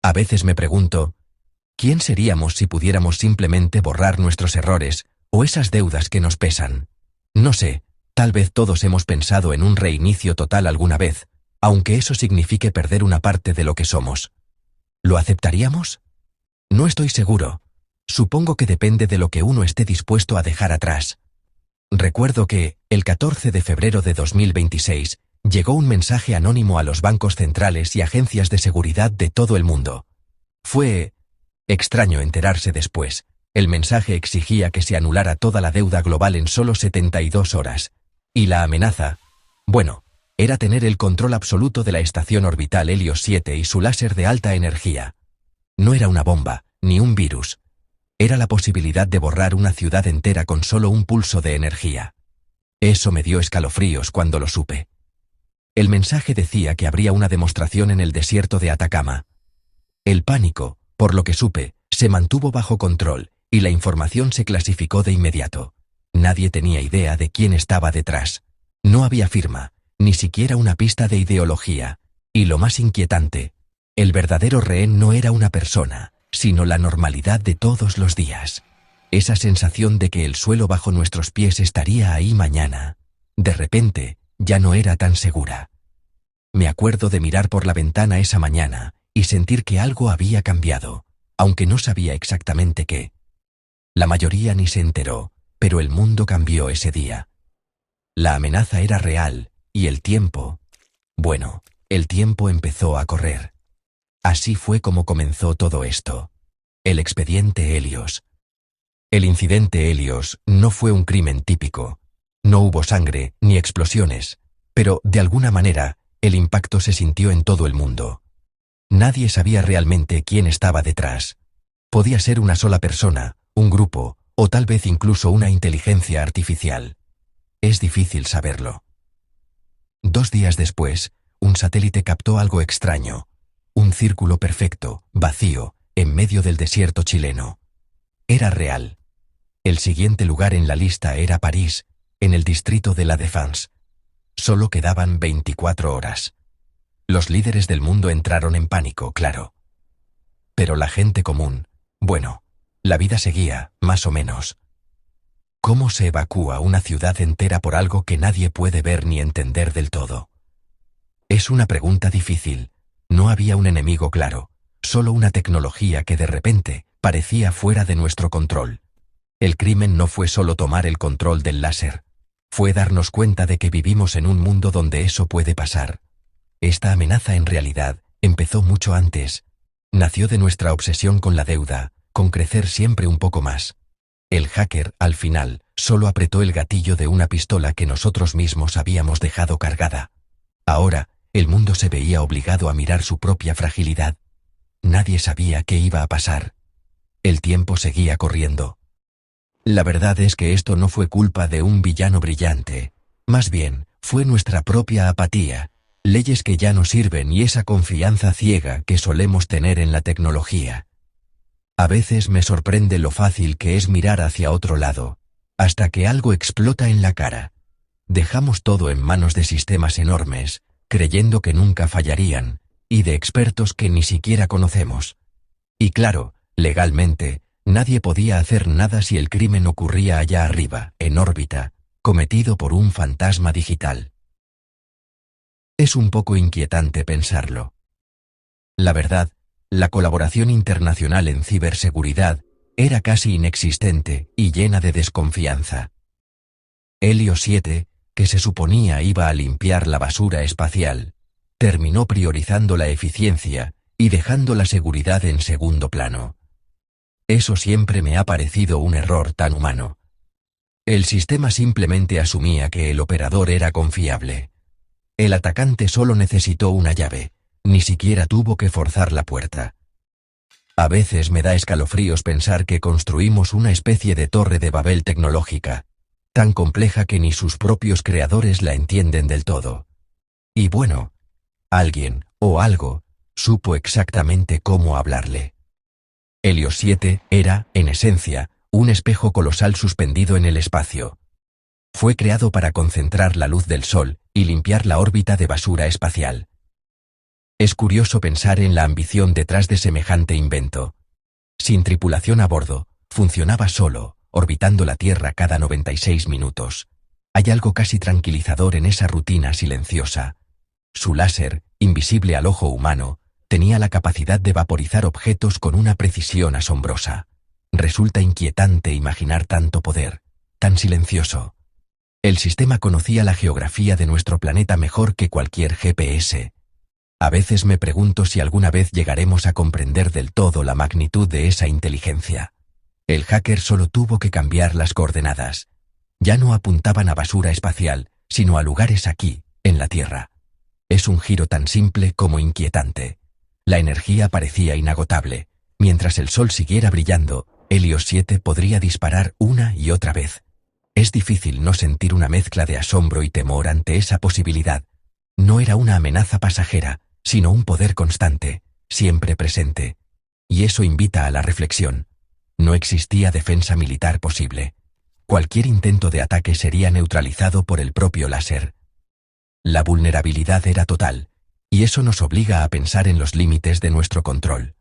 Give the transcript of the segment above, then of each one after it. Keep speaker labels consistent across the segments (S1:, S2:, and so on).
S1: A veces me pregunto, ¿quién seríamos si pudiéramos simplemente borrar nuestros errores o esas deudas que nos pesan? No sé, tal vez todos hemos pensado en un reinicio total alguna vez, aunque eso signifique perder una parte de lo que somos. ¿Lo aceptaríamos? No estoy seguro. Supongo que depende de lo que uno esté dispuesto a dejar atrás. Recuerdo que, el 14 de febrero de 2026, llegó un mensaje anónimo a los bancos centrales y agencias de seguridad de todo el mundo. Fue extraño enterarse después. El mensaje exigía que se anulara toda la deuda global en solo 72 horas. Y la amenaza, bueno, era tener el control absoluto de la estación orbital Helios 7 y su láser de alta energía. No era una bomba, ni un virus. Era la posibilidad de borrar una ciudad entera con solo un pulso de energía. Eso me dio escalofríos cuando lo supe. El mensaje decía que habría una demostración en el desierto de Atacama. El pánico, por lo que supe, se mantuvo bajo control y la información se clasificó de inmediato. Nadie tenía idea de quién estaba detrás. No había firma, ni siquiera una pista de ideología. Y lo más inquietante, el verdadero rehén no era una persona, sino la normalidad de todos los días. Esa sensación de que el suelo bajo nuestros pies estaría ahí mañana, de repente, ya no era tan segura. Me acuerdo de mirar por la ventana esa mañana y sentir que algo había cambiado, aunque no sabía exactamente qué. La mayoría ni se enteró, pero el mundo cambió ese día. La amenaza era real y el tiempo, bueno, el tiempo empezó a correr. Así fue como comenzó todo esto. El expediente Helios. El incidente Helios no fue un crimen típico. No hubo sangre ni explosiones, pero, de alguna manera, el impacto se sintió en todo el mundo. Nadie sabía realmente quién estaba detrás. Podía ser una sola persona, un grupo, o tal vez incluso una inteligencia artificial. Es difícil saberlo. 2 días después, un satélite captó algo extraño. Un círculo perfecto, vacío, en medio del desierto chileno. Era real. El siguiente lugar en la lista era París, en el distrito de La Défense. Solo quedaban 24 horas. Los líderes del mundo entraron en pánico, claro. Pero la gente común, bueno, la vida seguía, más o menos. ¿Cómo se evacúa una ciudad entera por algo que nadie puede ver ni entender del todo? Es una pregunta difícil. No había un enemigo claro, solo una tecnología que de repente parecía fuera de nuestro control. El crimen no fue solo tomar el control del láser, fue darnos cuenta de que vivimos en un mundo donde eso puede pasar. Esta amenaza en realidad empezó mucho antes. Nació de nuestra obsesión con la deuda, con crecer siempre un poco más. El hacker, al final, solo apretó el gatillo de una pistola que nosotros mismos habíamos dejado cargada. Ahora, el mundo se veía obligado a mirar su propia fragilidad. Nadie sabía qué iba a pasar. El tiempo seguía corriendo. La verdad es que esto no fue culpa de un villano brillante. Más bien, fue nuestra propia apatía, leyes que ya no sirven y esa confianza ciega que solemos tener en la tecnología. A veces me sorprende lo fácil que es mirar hacia otro lado, hasta que algo explota en la cara. Dejamos todo en manos de sistemas enormes, creyendo que nunca fallarían, y de expertos que ni siquiera conocemos. Y claro, legalmente, nadie podía hacer nada si el crimen ocurría allá arriba, en órbita, cometido por un fantasma digital. Es un poco inquietante pensarlo. La verdad, la colaboración internacional en ciberseguridad era casi inexistente y llena de desconfianza. Helios 7, que se suponía iba a limpiar la basura espacial, terminó priorizando la eficiencia y dejando la seguridad en segundo plano. Eso siempre me ha parecido un error tan humano. El sistema simplemente asumía que el operador era confiable. El atacante solo necesitó una llave, ni siquiera tuvo que forzar la puerta. A veces me da escalofríos pensar que construimos una especie de torre de Babel tecnológica, tan compleja que ni sus propios creadores la entienden del todo. Y bueno, alguien, o algo, supo exactamente cómo hablarle. Helios 7 era, en esencia, un espejo colosal suspendido en el espacio. Fue creado para concentrar la luz del Sol y limpiar la órbita de basura espacial. Es curioso pensar en la ambición detrás de semejante invento. Sin tripulación a bordo, funcionaba solo, orbitando la Tierra cada 96 minutos. Hay algo casi tranquilizador en esa rutina silenciosa. Su láser, invisible al ojo humano, tenía la capacidad de vaporizar objetos con una precisión asombrosa. Resulta inquietante imaginar tanto poder, tan silencioso. El sistema conocía la geografía de nuestro planeta mejor que cualquier GPS. A veces me pregunto si alguna vez llegaremos a comprender del todo la magnitud de esa inteligencia. El hacker solo tuvo que cambiar las coordenadas. Ya no apuntaban a basura espacial, sino a lugares aquí, en la Tierra. Es un giro tan simple como inquietante. La energía parecía inagotable. Mientras el Sol siguiera brillando, Helios 7 podría disparar una y otra vez. Es difícil no sentir una mezcla de asombro y temor ante esa posibilidad. No era una amenaza pasajera, sino un poder constante, siempre presente. Y eso invita a la reflexión. No existía defensa militar posible. Cualquier intento de ataque sería neutralizado por el propio láser. La vulnerabilidad era total, y eso nos obliga a pensar en los límites de nuestro control.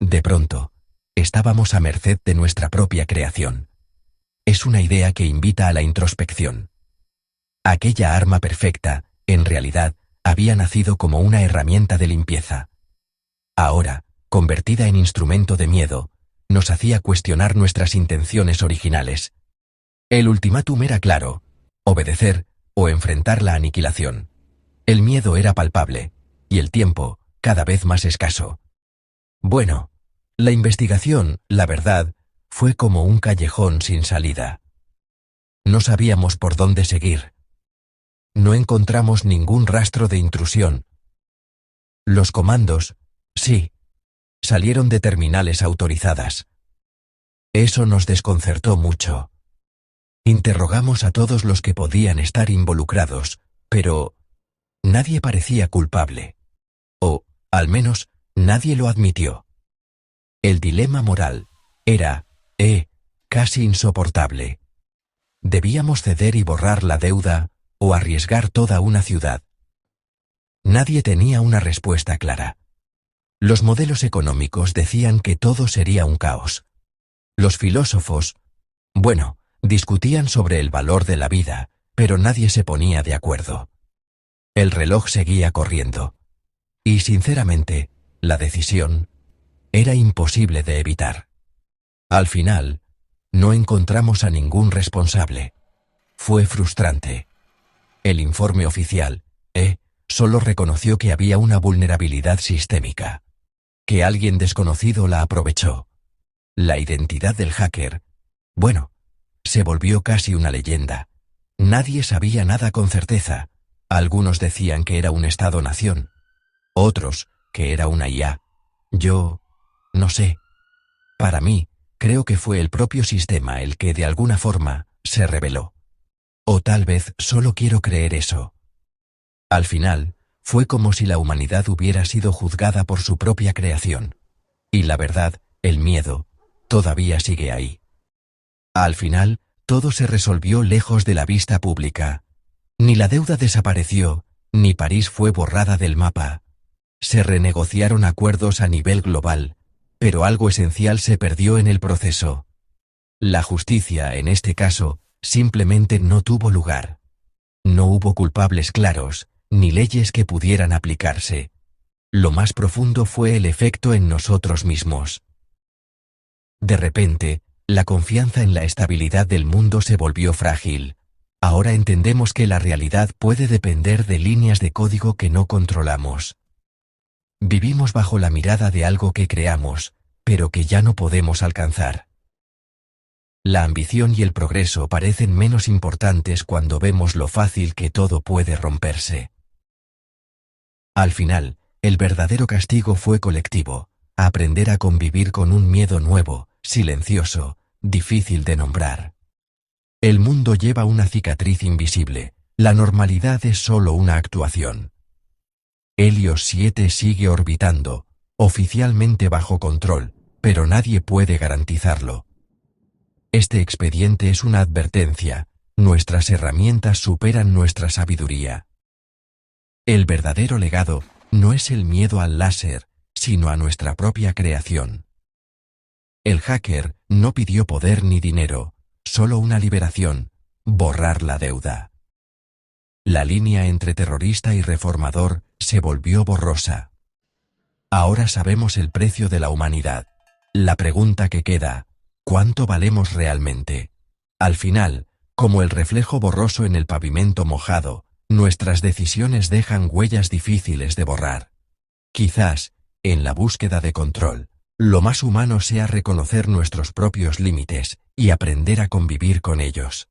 S1: De pronto, estábamos a merced de nuestra propia creación. Es una idea que invita a la introspección. Aquella arma perfecta, en realidad, había nacido como una herramienta de limpieza. Ahora, convertida en instrumento de miedo, nos hacía cuestionar nuestras intenciones originales. El ultimátum era claro: obedecer o enfrentar la aniquilación. El miedo era palpable, y el tiempo, cada vez más escaso. Bueno, la investigación, la verdad, fue como un callejón sin salida. No sabíamos por dónde seguir. No encontramos ningún rastro de intrusión. Los comandos, sí, salieron de terminales autorizadas. Eso nos desconcertó mucho. Interrogamos a todos los que podían estar involucrados, pero nadie parecía culpable. O, al menos, nadie lo admitió. El dilema moral era, casi insoportable. ¿Debíamos ceder y borrar la deuda o arriesgar toda una ciudad? Nadie tenía una respuesta clara. Los modelos económicos decían que todo sería un caos. Los filósofos, discutían sobre el valor de la vida, pero nadie se ponía de acuerdo. El reloj seguía corriendo. Y sinceramente, la decisión era imposible de evitar. Al final, no encontramos a ningún responsable. Fue frustrante. El informe oficial, solo reconoció que había una vulnerabilidad sistémica, que alguien desconocido la aprovechó. La identidad del hacker, se volvió casi una leyenda. Nadie sabía nada con certeza. Algunos decían que era un Estado-nación, otros que era una IA. Yo no sé. Para mí, creo que fue el propio sistema el que de alguna forma se rebeló. O tal vez solo quiero creer eso. Al final, fue como si la humanidad hubiera sido juzgada por su propia creación. Y la verdad, el miedo, todavía sigue ahí. Al final, todo se resolvió lejos de la vista pública. Ni la deuda desapareció, ni París fue borrada del mapa. Se renegociaron acuerdos a nivel global, pero algo esencial se perdió en el proceso. La justicia, en este caso, simplemente no tuvo lugar. No hubo culpables claros, ni leyes que pudieran aplicarse. Lo más profundo fue el efecto en nosotros mismos. De repente, la confianza en la estabilidad del mundo se volvió frágil. Ahora entendemos que la realidad puede depender de líneas de código que no controlamos. Vivimos bajo la mirada de algo que creamos, pero que ya no podemos alcanzar. La ambición y el progreso parecen menos importantes cuando vemos lo fácil que todo puede romperse. Al final, el verdadero castigo fue colectivo: aprender a convivir con un miedo nuevo, silencioso, difícil de nombrar. El mundo lleva una cicatriz invisible. La normalidad es solo una actuación. Helios 7 sigue orbitando, oficialmente bajo control, pero nadie puede garantizarlo. Este expediente es una advertencia: nuestras herramientas superan nuestra sabiduría. El verdadero legado No es el miedo al láser, sino a nuestra propia creación. El hacker no pidió poder ni dinero, solo una liberación: borrar la deuda. La línea entre terrorista y reformador se volvió borrosa. Ahora sabemos el precio de la humanidad. La pregunta que queda: ¿cuánto valemos realmente? Al final, como el reflejo borroso en el pavimento mojado, nuestras decisiones dejan huellas difíciles de borrar. Quizás, en la búsqueda de control, lo más humano sea reconocer nuestros propios límites y aprender a convivir con ellos.